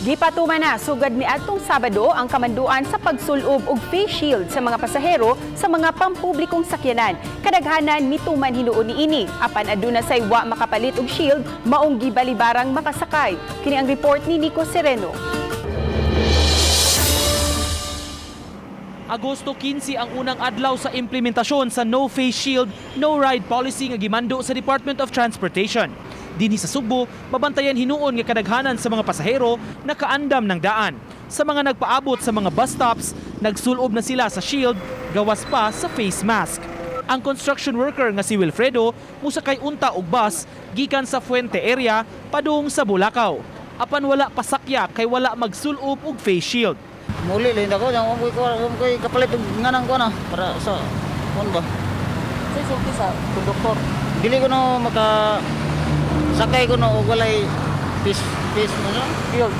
Gipatuman na sugad ni atong Sabado ang kamanduan sa pagsulob og face shield sa mga pasahero sa mga pampublikong sakyanan. Kadaghanan mituman hinuon niini apan aduna say wa makapalit og shield maong gibalibarang makasakay. Kini ang report ni Nico Sereno. Agosto 15 ang unang adlaw sa implementasyon sa No Face Shield, No Ride policy nga gimando sa Department of Transportation. Dinhi sa Subo, mabantayan hinuon nga kadaghanan sa mga pasahero na kaandam ng daan. Sa mga nagpaabot sa mga bus stops, nagsulob na sila sa shield, gawas pa sa face mask. Ang construction worker nga si Wilfredo musakay unta og bus gikan sa Fuente area padung sa Bulacau. Apan wala pasakya kay wala magsulob og face shield. Muli lang ako, yung ko'y kapalit nga nang ko na para sa kon ba? Sa sulti sa konduktor. Dili ko na sakay ko na og walay face mo na. Shield.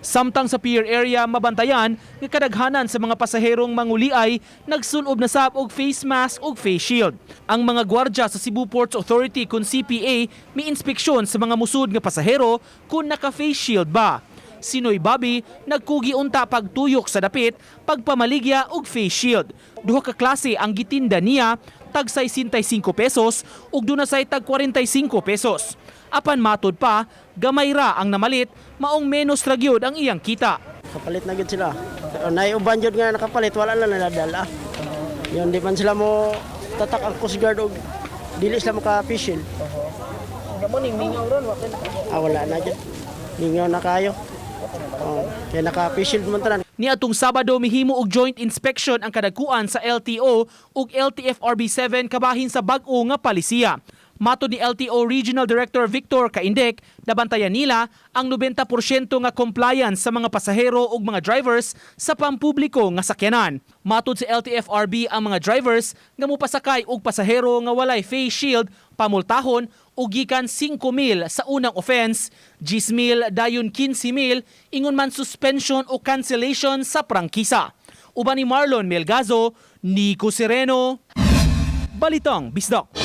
Samtang sa pier area mabantayan nga kadaghanan sa mga pasaherong manguliay nagsulob na sab og face mask ug face shield. Ang mga gwardya sa Cebu Ports Authority kun CPA mi-inspeksyon sa mga musud nga pasahero kung naka-face shield ba. Sinoy Bobby nagkugi unta pagtuyok sa dapit, pagpamaligya og face shield. Duha ka klase ang gitinda niya, tag 65 pesos ug dunasay tag 45 pesos. Apan matod pa, gamay ra ang namalit, maong menos ra gyud ang iyang kita. Kapalit na gyud sila. Naiuban jud nga nakapalit, wala lang naladala. Yon di man sila mo tatak ang Coast Guard og dili sila maka-face shield. Mo ning mingaw ron wa Wala na jud. Ningaw na kayo. Kaya naka-face shield man tanan. Niadtong Sabado mihimo og joint inspection ang kadagkuan sa LTO ug LTFRB7 kabahin sa bag-o nga palisiya. Matod ni LTO Regional Director Victor Kaindek, nabantayan nila ang 90% nga compliance sa mga pasahero ug mga drivers sa pampubliko nga sakyanan. Matod sa LTFRB ang mga drivers nga mopasakay og pasahero nga walay face shield pamultahon og gikan 5,000 sa unang offense, 10,000 dayon 15,000 ingon man suspension o cancellation sa prangkisa. Uban ni Marlon Melgazo, Nico Sereno, Balitang Bisdak.